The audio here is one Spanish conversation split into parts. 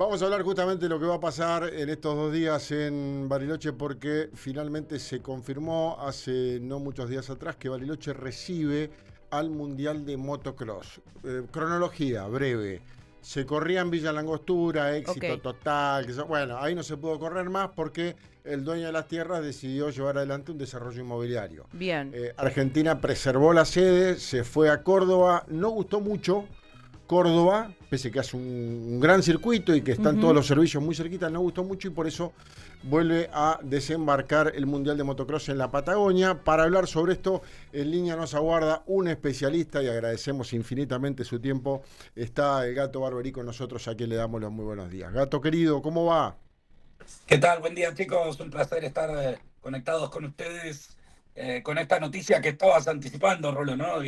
Vamos a hablar justamente de lo que va a pasar en estos 2 días en Bariloche porque finalmente se confirmó hace no muchos días atrás que Bariloche recibe al Mundial de Motocross. Cronología breve. Se corría en Villa Langostura, Ok, éxito total. Bueno, ahí no se pudo correr más porque el dueño de las tierras decidió llevar adelante un desarrollo inmobiliario. bien. Argentina preservó la sede, se fue a Córdoba, no gustó mucho Córdoba, pese que hace un gran circuito y que están todos Ujú. los servicios muy cerquitas, no gustó mucho y por eso vuelve a desembarcar el Mundial de Motocross en la Patagonia. Para hablar sobre esto, en línea nos aguarda un especialista y agradecemos infinitamente su tiempo. Está el Gato Barberí con nosotros, a quien le damos los muy buenos días. Gato querido, ¿cómo va? ¿Qué tal? Buen día, chicos. Un placer estar conectados con ustedes con esta noticia que estabas anticipando, Rolo, ¿no?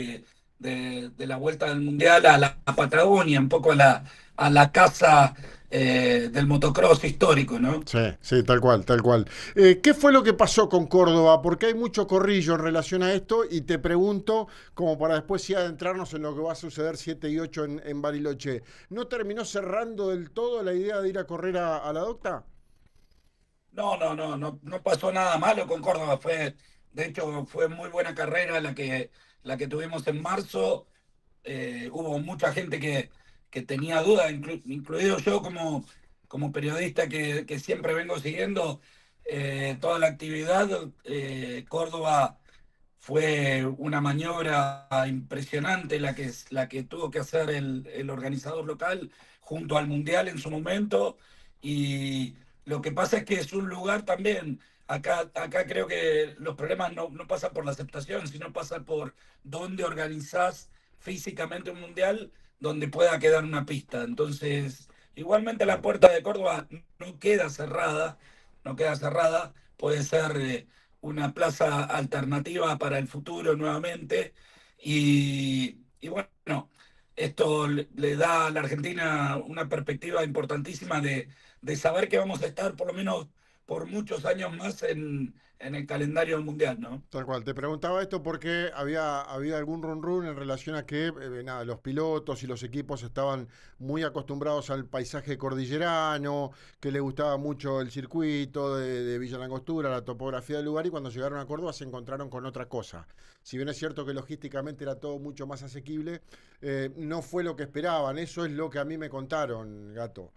De la vuelta del Mundial a la Patagonia, un poco a la casa del motocross histórico, ¿no? Sí, sí, tal cual, tal cual. ¿Qué fue lo que pasó con Córdoba? Porque hay mucho corrillo en relación a esto y te pregunto, como para después sí adentrarnos en lo que va a suceder 7 y 8 en Bariloche, ¿no terminó cerrando del todo la idea de ir a correr a la docta? No pasó nada malo con Córdoba. De hecho, fue muy buena carrera la que tuvimos en marzo. Hubo mucha gente que tenía dudas, incluido yo como periodista que siempre vengo siguiendo toda la actividad. Córdoba fue una maniobra impresionante la que tuvo que hacer el organizador local junto al Mundial en su momento. Y lo que pasa es que es un lugar también, acá creo que los problemas no pasan por la aceptación, sino pasan por dónde organizás físicamente un Mundial donde pueda quedar una pista. Entonces, igualmente la Claro. puerta de Córdoba no queda cerrada, no queda cerrada, puede ser una plaza alternativa para el futuro nuevamente. Y bueno, esto le da a la Argentina una perspectiva importantísima de saber que vamos a estar por lo menos por muchos años más en el calendario mundial, ¿no? Tal cual, te preguntaba esto porque había algún run run en relación a que nada, los pilotos y los equipos estaban muy acostumbrados al paisaje cordillerano, que les gustaba mucho el circuito de Villa Langostura, la topografía del lugar y cuando llegaron a Córdoba se encontraron con otra cosa. Si bien es cierto que logísticamente era todo mucho más asequible, no fue lo que esperaban, eso es lo que a mí me contaron, Gato.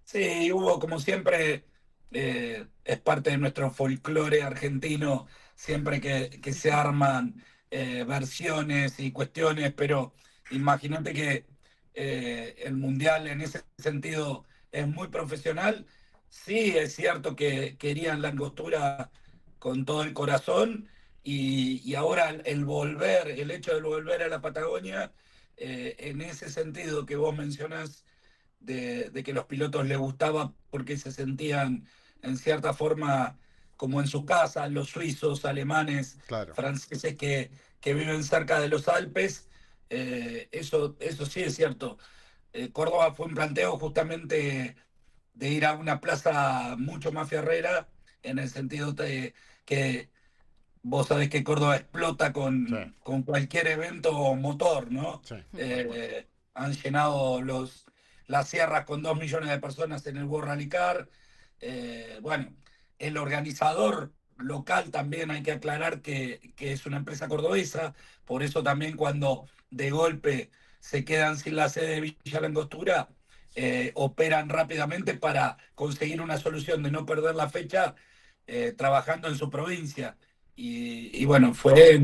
Sí, hubo como siempre, es parte de nuestro folclore argentino, siempre que se arman versiones y cuestiones, pero imagínate que el mundial en ese sentido es muy profesional. Sí, es cierto que querían la angostura con todo el corazón y ahora el volver, el hecho de volver a la Patagonia, en ese sentido que vos mencionás de que los pilotos les gustaba porque se sentían en cierta forma como en su casa, los suizos, alemanes, Claro. franceses que viven cerca de los Alpes. Eso sí es cierto. Córdoba fue un planteo justamente de ir a una plaza mucho más fierrera, en el sentido de que vos sabés que Córdoba explota Sí, con cualquier evento motor, ¿no? sí, tal cual. Han llenado las sierras con 2 millones de personas en el World Rally Car. Bueno, el organizador local también hay que aclarar que es una empresa cordobesa, por eso también cuando de golpe se quedan sin la sede de Villa Langostura, operan rápidamente para conseguir una solución de no perder la fecha trabajando en su provincia. Y bueno, fue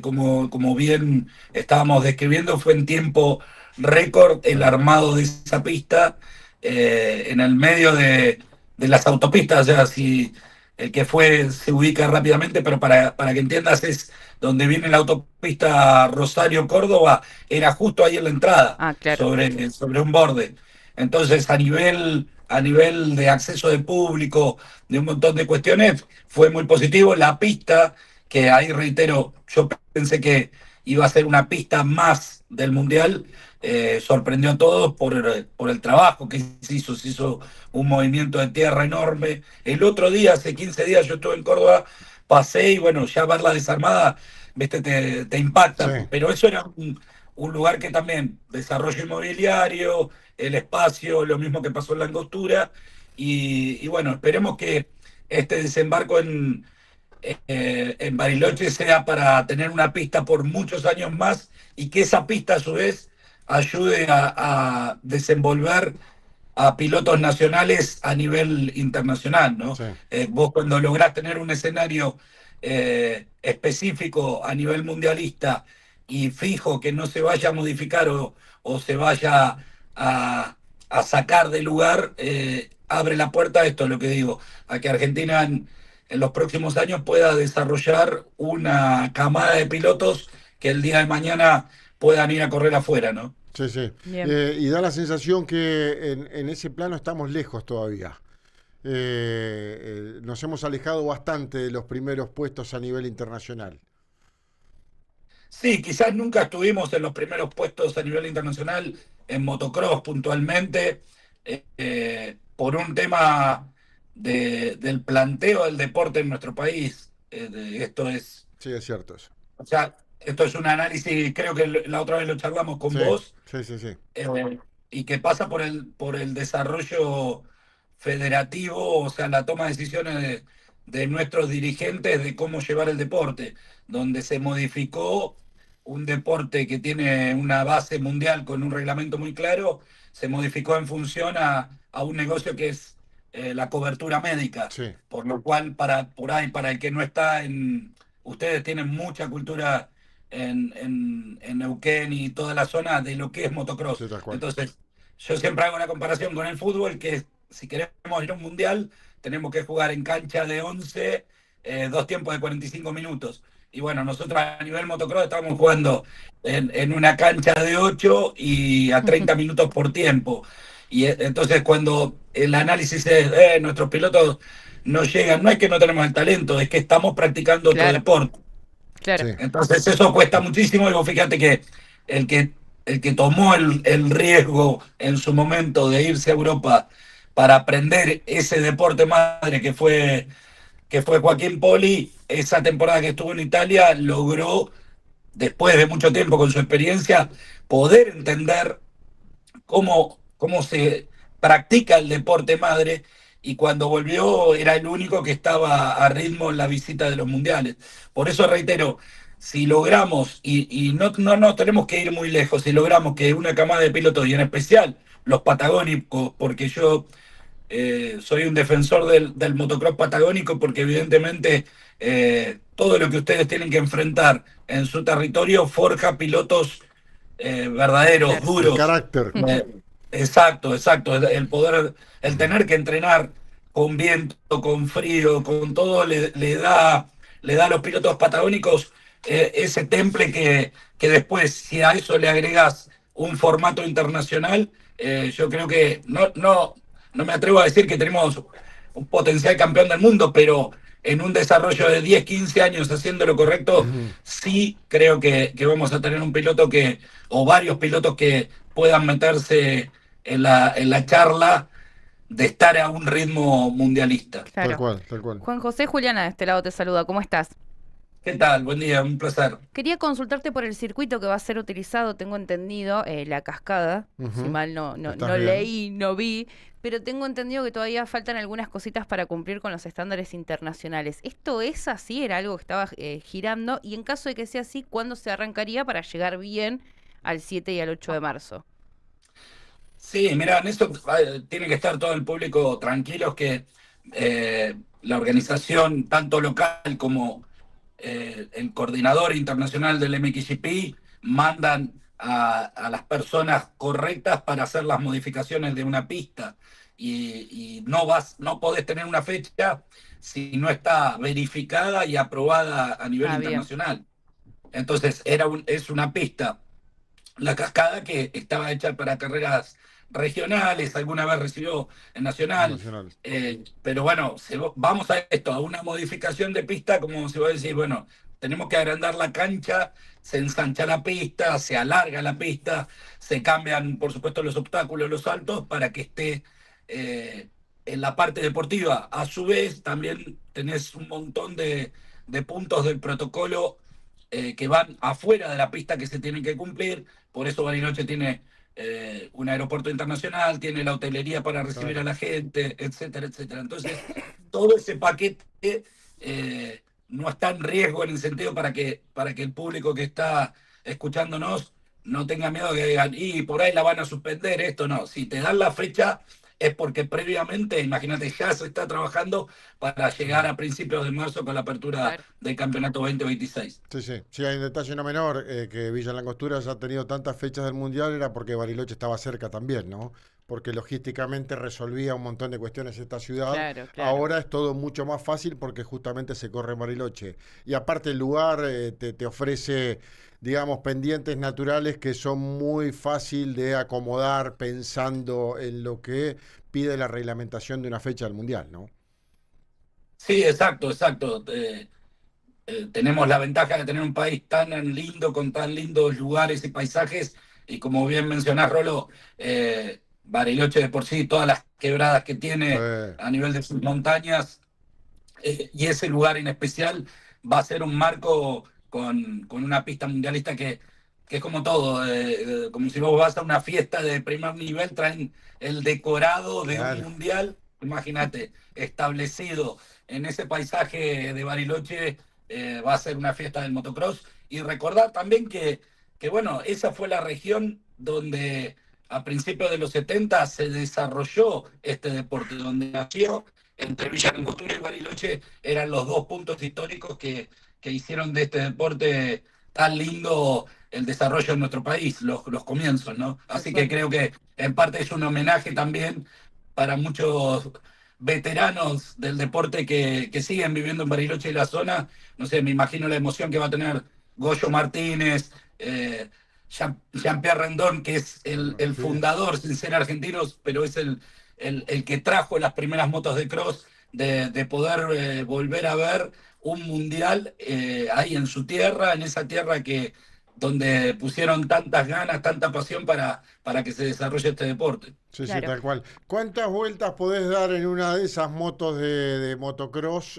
como bien estábamos describiendo, fue en tiempo récord Sí, el armado de esa pista en el medio de las autopistas. O sea, si el que fue se ubica rápidamente, pero para que entiendas, es donde viene la autopista Rosario-Córdoba, era justo ahí en la entrada, Ah, claro. sobre un borde. Entonces, a nivel de acceso de público, de un montón de cuestiones, fue muy positivo. La pista, que ahí reitero, yo pensé que iba a ser una pista más del Mundial, sorprendió a todos por el trabajo que se hizo un movimiento de tierra enorme. El otro día, hace 15 días, yo estuve en Córdoba, pasé y bueno, ya verla desarmada, viste, te sí, impacta, pero eso era un lugar que también, desarrollo inmobiliario, el espacio, lo mismo que pasó en la Angostura, y bueno, esperemos que este desembarco en Bariloche sea para tener una pista por muchos años más y que esa pista a su vez ayude a desenvolver a pilotos nacionales a nivel internacional, ¿no? Sí, Vos cuando lográs tener un escenario específico a nivel mundialista y fijo que no se vaya a modificar o se vaya a, a sacar de lugar, abre la puerta a esto, es lo que digo, a que Argentina en los próximos años pueda desarrollar una camada de pilotos que el día de mañana puedan ir a correr afuera, ¿no? sí, sí. Bien. Y da la sensación que en ese plano estamos lejos todavía. Nos hemos alejado bastante de los primeros puestos a nivel internacional. Sí, quizás nunca estuvimos en los primeros puestos a nivel internacional en motocross puntualmente, por un tema del planteo del deporte en nuestro país. Esto es, Sí, es cierto eso. o sea, esto es un análisis, creo que la otra vez lo charlamos con Sí, vos, sí, sí, sí. y que pasa por el desarrollo federativo, o sea, la toma de decisiones de nuestros dirigentes de cómo llevar el deporte, donde se modificó un deporte que tiene una base mundial con un reglamento muy claro, se modificó en función a un negocio que es la cobertura médica, Sí, por lo cual por ahí, para el que no está en, ustedes tienen mucha cultura en Neuquén y toda la zona de lo que es motocross. sí, tal cual. Entonces, yo siempre hago una comparación con el fútbol, que si queremos ir a un mundial, tenemos que jugar en cancha de 11, dos tiempos de 45 minutos. Y bueno, nosotros a nivel motocross estamos jugando en una cancha de 8 y a 30 minutos por tiempo. Y entonces cuando el análisis es, nuestros pilotos no llegan, no es que no tenemos el talento, es que estamos practicando otro Claro, deporte. claro. Sí, Entonces eso cuesta muchísimo y vos fíjate que el que, el que tomó el riesgo en su momento de irse a Europa para aprender ese deporte madre que fue Joaquín Poli, esa temporada que estuvo en Italia, logró, después de mucho tiempo con su experiencia, poder entender cómo se practica el deporte madre, y cuando volvió era el único que estaba a ritmo en la visita de los mundiales. Por eso reitero, si logramos, y no tenemos que ir muy lejos, si logramos que una camada de pilotos, y en especial los patagónicos, porque yo soy un defensor del motocross patagónico, porque evidentemente todo lo que ustedes tienen que enfrentar en su territorio forja pilotos verdaderos, Claro. de duros. carácter. Eh, exacto, exacto. El poder, el tener que entrenar con viento, con frío, con todo, le da a los pilotos patagónicos ese temple que después, si a eso le agregas un formato internacional, yo creo que no me atrevo a decir que tenemos un potencial campeón del mundo, pero en un desarrollo de 10 15 años haciendo lo correcto, Ujú. sí creo que vamos a tener un piloto o varios pilotos que puedan meterse en la charla de estar a un ritmo mundialista. Tal Claro. cual, tal cual. Juan José Juliana, de este lado te saluda. ¿Cómo estás? ¿Qué tal? Buen día, un placer. Quería consultarte por el circuito que va a ser utilizado, tengo entendido, la cascada, si Ujú. mal Estás no bien. leí, no vi, pero tengo entendido que todavía faltan algunas cositas para cumplir con los estándares internacionales. ¿Esto es así? ¿Era algo que estaba girando? Y en caso de que sea así, ¿cuándo se arrancaría para llegar bien al 7 y al 8 de marzo? Sí, mira, en esto tiene que estar todo el público tranquilos que la organización, tanto local como el coordinador internacional del MXGP, mandan a las personas correctas para hacer las modificaciones de una pista. Y no podés tener una fecha si no está verificada y aprobada a nivel Ah, bien. internacional. Entonces, es una pista, la cascada, que estaba hecha para carreras regionales, alguna vez recibió en Nacional, Nacional. pero bueno, vamos a esto, a una modificación de pista, como se va a decir, bueno, tenemos que agrandar la cancha, se ensancha la pista, se alarga la pista, se cambian, por supuesto, los obstáculos, los saltos, para que esté en la parte deportiva. A su vez, también tenés un montón de puntos del protocolo que van afuera de la pista que se tienen que cumplir. Por eso Bariloche tiene un aeropuerto internacional, tiene la hotelería para recibir Claro. a la gente, etcétera, etcétera. Entonces, todo ese paquete no está en riesgo en el sentido para que el público que está escuchándonos no tenga miedo de que digan, y por ahí la van a suspender, esto no. Si te dan la fecha es porque previamente, imagínate, ya se está trabajando para llegar Sí. a principios de marzo con la apertura Claro. del campeonato 2026. Sí, sí. Sí, hay un detalle no menor, que Villa Langostura ya ha tenido tantas fechas del Mundial, era porque Bariloche estaba cerca también, ¿no? Porque logísticamente resolvía un montón de cuestiones esta ciudad. Claro, claro. Ahora es todo mucho más fácil porque justamente se corre en Bariloche. Y aparte el lugar te ofrece, digamos, pendientes naturales que son muy fácil de acomodar pensando en lo que pide la reglamentación de una fecha del Mundial, ¿no? Sí, exacto, exacto. Tenemos la ventaja de tener un país tan lindo, con tan lindos lugares y paisajes, y como bien mencionás, Rolo, Bariloche de por sí, todas las quebradas que Sí, tiene a nivel de sus montañas, y ese lugar en especial va a ser un marco con una pista mundialista que es como todo, como si vos vas a una fiesta de primer nivel, traen el decorado de un claro. mundial, imagínate, establecido en ese paisaje de Bariloche, va a ser una fiesta del motocross. Y recordar también bueno, esa fue la región donde a principios de los 70 se desarrolló este deporte, donde nació entre Villa Langostura y Bariloche, eran los dos puntos históricos que hicieron de este deporte tan lindo el desarrollo en nuestro país, los comienzos, ¿no? Tal Así que cual. creo que en parte es un homenaje también para muchos veteranos del deporte que siguen viviendo en Bariloche y la zona. No sé, me imagino la emoción que va a tener Goyo Martínez, Jean-Pierre Rendón, que es el Sí. fundador, sin ser argentinos, pero es el que trajo las primeras motos de cross, de poder volver a ver un mundial ahí en su tierra, en esa tierra donde pusieron tantas ganas, tanta pasión para que se desarrolle este deporte. Sí, sí, Claro. tal cual. ¿Cuántas vueltas podés dar en una de esas motos de motocross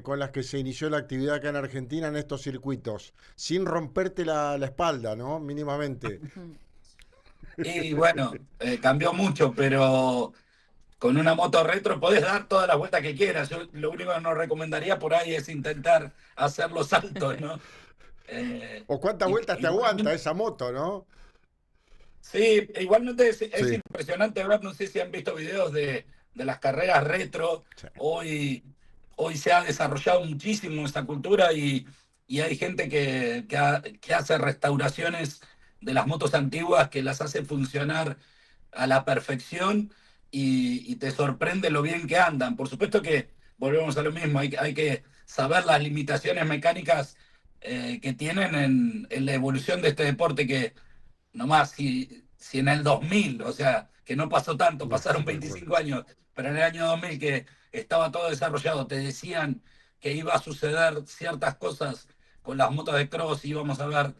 con las que se inició la actividad acá en Argentina en estos circuitos? Sin romperte la espalda, ¿no? Mínimamente. Ujú. Y bueno, cambió mucho, pero con una moto retro podés dar todas las vueltas que quieras. Yo lo único que no recomendaría por ahí es intentar hacer los saltos, ¿no? Eh, ¿O cuántas vueltas te aguanta igualmente, esa moto, no? sí, igualmente es Sí, impresionante ver, no sé si han visto videos de las carreras retro. sí, Hoy, hoy se ha desarrollado muchísimo esta cultura y hay gente que hace restauraciones de las motos antiguas, que las hace funcionar a la perfección y te sorprende lo bien que andan. Por supuesto que volvemos a lo mismo, hay que saber las limitaciones mecánicas que tienen en la evolución de este deporte que nomás si en el 2000, o sea, que no pasó tanto, pasaron tal cual. 25 años, pero en el año 2000 que estaba todo desarrollado, te decían que iba a suceder ciertas cosas con las motos de cross, íbamos a ver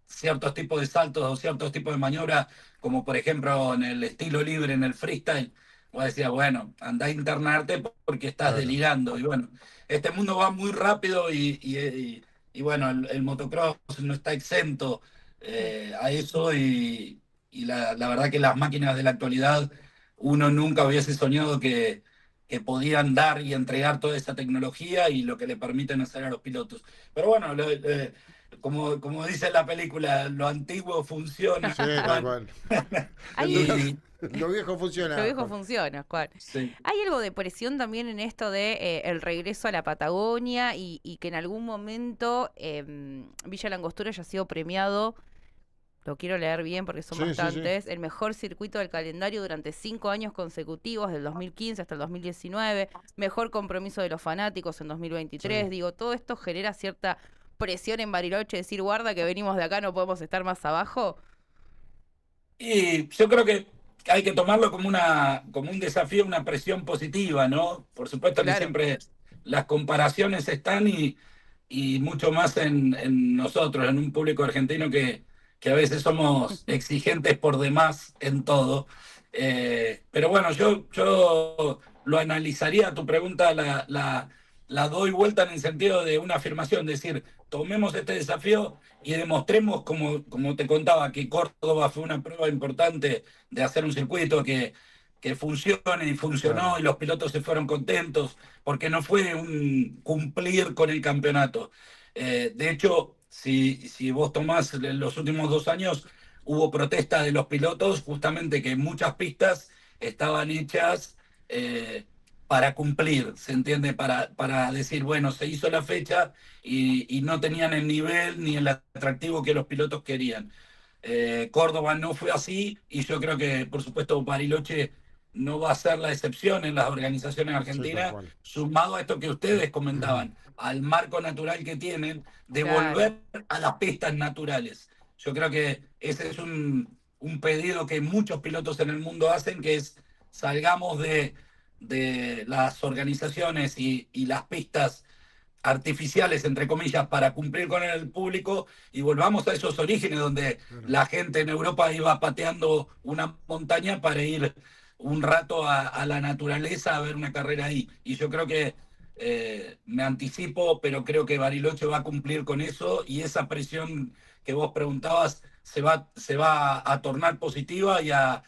ciertos tipos de saltos o ciertos tipos de maniobras, como por ejemplo en el estilo libre, en el freestyle. Vos decías, bueno, andá a internarte porque estás Claro. delirando. Y bueno, este mundo va muy rápido y bueno, el motocross no está exento Mm. a eso y la verdad que las máquinas de la actualidad, uno nunca hubiese soñado que podían dar y entregar toda esa tecnología y lo que le permiten hacer a los pilotos. Pero bueno, como dice la película, lo antiguo funciona. Sí, tal cual. Lo, Hay, Y lo viejo lo funciona, viejo Juan. funciona, Juan. sí. Hay algo de presión también en esto de el regreso a la Patagonia y que en algún momento Villa Langostura haya sido premiado, lo quiero leer bien porque son Sí, sí, sí. bastantes, el mejor circuito del calendario durante 5 años consecutivos, del 2015 hasta el 2019, mejor compromiso de los fanáticos en Sí. 2023. Digo, todo esto genera cierta presión en Bariloche, decir, guarda que venimos de acá, no podemos estar más abajo. Y yo creo que hay que tomarlo como un desafío, una presión positiva, ¿no? Por supuesto que Claro. siempre las comparaciones están y mucho más en nosotros, en un público argentino que a veces somos exigentes por demás en todo. Pero bueno, yo lo analizaría, tu pregunta la doy vuelta en el sentido de una afirmación, decir, tomemos este desafío y demostremos, como te contaba, que Córdoba fue una prueba importante de hacer un circuito que funcione y funcionó Claro. y los pilotos se fueron contentos, porque no fue un cumplir con el campeonato. De hecho, si vos tomás los últimos 2 años, hubo protesta de los pilotos justamente que muchas pistas estaban hechas para cumplir, ¿se entiende? Para decir, bueno, se hizo la fecha y no tenían el nivel ni el atractivo que los pilotos querían. Córdoba no fue así y yo creo que, por supuesto, Bariloche no va a ser la excepción en las organizaciones Sí, tal argentinas, cual. sumado a esto que ustedes comentaban, al marco natural que tienen, de Claro. volver a las pistas naturales. Yo creo que ese es un pedido que muchos pilotos en el mundo hacen, que es salgamos de las organizaciones y las pistas artificiales, entre comillas, para cumplir con el público y volvamos a esos orígenes donde Claro. la gente en Europa iba pateando una montaña para ir un rato a la naturaleza a ver una carrera ahí. Y yo creo que me anticipo, pero creo que Bariloche va a cumplir con eso y esa presión que vos preguntabas se va a tornar positiva y a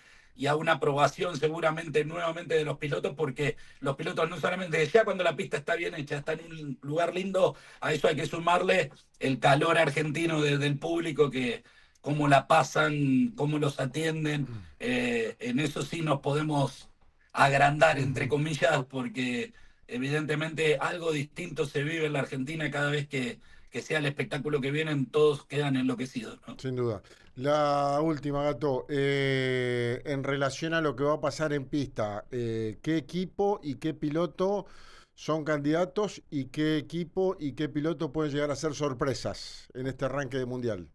una aprobación seguramente nuevamente de los pilotos, porque los pilotos no solamente ya cuando la pista está bien hecha, está en un lugar lindo, a eso hay que sumarle el calor argentino del público, que cómo la pasan, cómo los atienden, en eso sí nos podemos agrandar, entre comillas, porque evidentemente algo distinto se vive en la Argentina cada vez que sea el espectáculo que vienen, todos quedan enloquecidos, ¿no? Sin duda. La última, Gato, en relación a lo que va a pasar en pista, ¿qué equipo y qué piloto son candidatos y qué equipo y qué piloto pueden llegar a ser sorpresas en este arranque de mundial?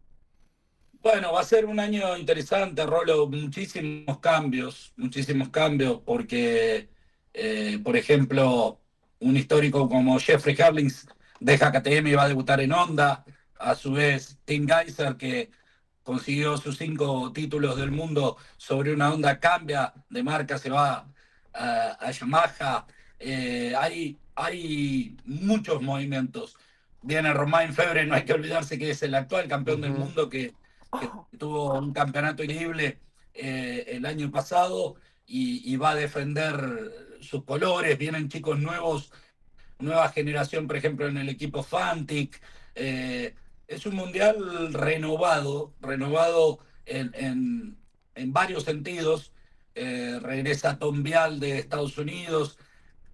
Bueno, va a ser un año interesante, Rolo, muchísimos cambios, porque, por ejemplo, un histórico como Jeffrey Herlings deja KTM y va a debutar en Honda, a su vez Tim Geiser, que consiguió sus 5 títulos del mundo sobre una Honda, cambia de marca, se va a Yamaha. Hay muchos movimientos. Viene Romain Febvre, no hay que olvidarse que es el actual campeón del Ujú. mundo, que Oh, tuvo un campeonato increíble el año pasado y va a defender sus colores. Vienen chicos nuevos, nueva generación, por ejemplo, en el equipo Fantic. Es un mundial renovado en varios sentidos. Regresa Tom Vial de Estados Unidos.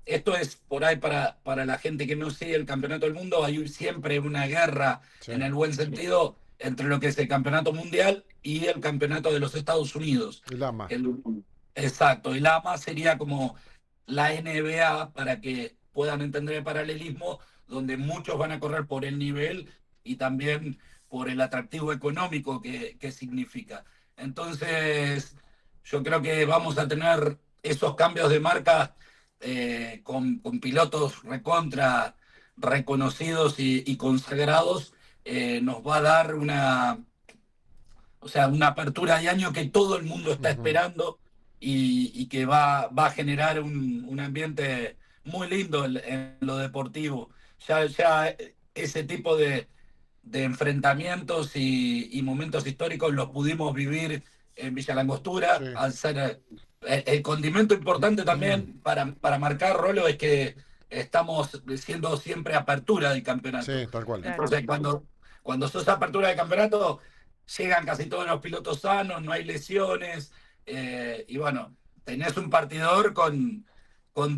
Esto es por ahí para la gente que no sigue el campeonato del mundo. Hay siempre una guerra, Sí, en el buen sentido, entre lo que es el campeonato mundial y el campeonato de los Estados Unidos. el AMA. El- exacto, el AMA sería como la NBA, para que puedan entender el paralelismo, donde muchos van a correr por el nivel y también por el atractivo económico que significa. Entonces, yo creo que vamos a tener esos cambios de marca, con pilotos recontra reconocidos y consagrados. Nos va a dar una apertura de año que todo el mundo está Ujú. esperando y que va a generar un ambiente muy lindo en lo deportivo. Ya ese tipo de enfrentamientos y momentos históricos los pudimos vivir en Villa Sí. Langostura, al ser el condimento importante también para marcar, Rolo, es que estamos siendo siempre apertura del campeonato. Sí, tal cual. claro. Entonces, cuando sos apertura del campeonato, llegan casi todos los pilotos sanos, no hay lesiones, y bueno, tenés un partidor con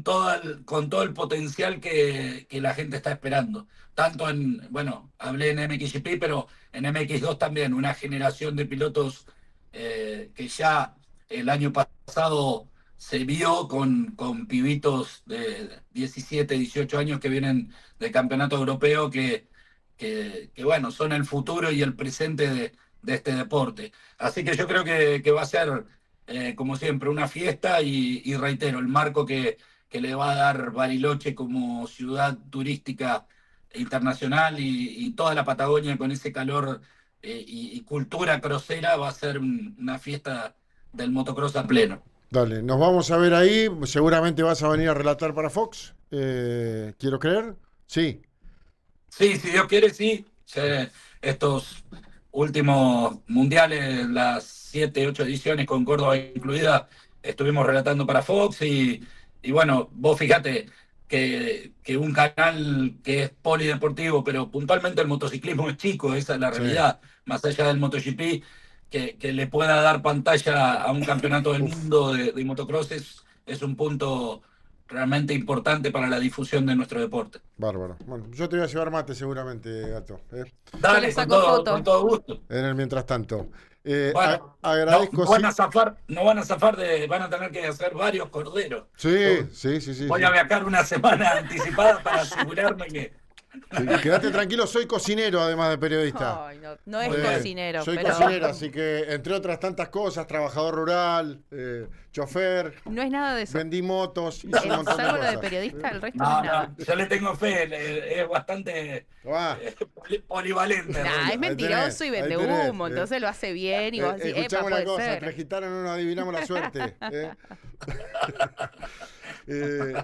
todo el potencial que la gente está esperando. Tanto bueno, hablé en MXGP, pero en MX2 también, una generación de pilotos que ya el año pasado se vio con pibitos de 17, 18 años que vienen del campeonato europeo, bueno, son el futuro y el presente de este deporte. Así que yo creo que va a ser, como siempre, una fiesta y reitero, el marco que le va a dar Bariloche como ciudad turística internacional y toda la Patagonia con ese calor, y cultura crosera, va a ser una fiesta del motocross a pleno. Dale, nos vamos a ver ahí. Seguramente vas a venir a relatar para Fox. Quiero creer. Sí, Sí, si Dios quiere, sí. Estos últimos mundiales, las 7, 8 ediciones con Córdoba incluida, estuvimos relatando para Fox y bueno, vos fíjate que un canal que es polideportivo, pero puntualmente el motociclismo es chico, esa es la sí. realidad, más allá del MotoGP, que le pueda dar pantalla a un campeonato del Uf, mundo de motocross es un punto realmente importante para la difusión de nuestro deporte. bárbaro. Bueno, yo te voy a llevar mate seguramente, Gato. Yo le Dale, saco con foto. todo gusto. En el mientras tanto. Bueno, no, Agradezco, no van sí. a zafar, no van a zafar van a tener que hacer varios corderos. Sí, sí, sí, sí, Voy a sí. viajar una semana anticipada para asegurarme que. Sí, quédate tranquilo, soy cocinero además de periodista. Ay, no, no es Muy bien. cocinero, Soy pero cocinero, así que entre otras tantas cosas, trabajador rural, chofer, no es nada de eso. vendí motos, hice un montón de Salvo lo de cosas. periodista, el resto no es No, nada. no, yo le tengo fe, es bastante Ah, polivalente. Nah, es Rollo. mentiroso y ahí vende tenés, humo, entonces lo hace bien y vos decís, escuchame epa, una puede cosa, ser. entre gitanos no nos adivinamos la suerte. Eh,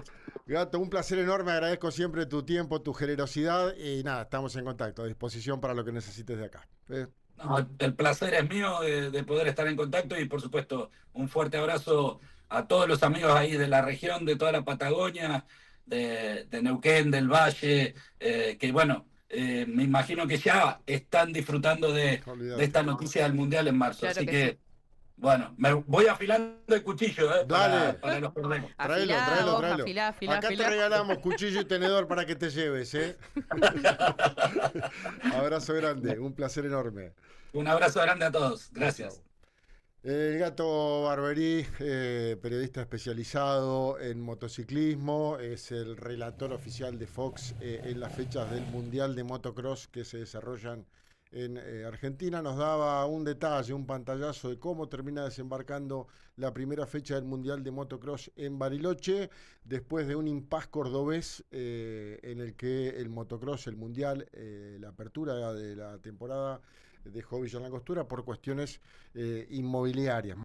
Gato, un placer enorme, agradezco siempre tu tiempo, tu generosidad y nada, estamos en contacto, a disposición para lo que necesites de acá. No, el placer es mío de poder estar en contacto y por supuesto un fuerte abrazo a todos los amigos ahí de la región, de toda la Patagonia, de Neuquén, del Valle, que bueno, me imagino que ya están disfrutando de Olvídate. esta noticia del Mundial en marzo. Claro Así que sí. que bueno, me voy afilando el cuchillo Dale. para los problemas. Tráelo, Afilá, tráelo, vos, tráelo. afilá, afilá, Acá te afilá. regalamos cuchillo y tenedor para que te lleves, ¿eh? Abrazo grande, un placer enorme. Un abrazo grande a todos. Chau, Gracias. chau. El Gato Barberí, periodista especializado en motociclismo, es el relator oficial de Fox en las fechas del Mundial de Motocross que se desarrollan en Argentina. Nos daba un detalle, un pantallazo de cómo termina desembarcando la primera fecha del Mundial de Motocross en Bariloche, después de un impas cordobés en el que el motocross, el Mundial, la apertura de la temporada dejó Villa Langostura por cuestiones inmobiliarias.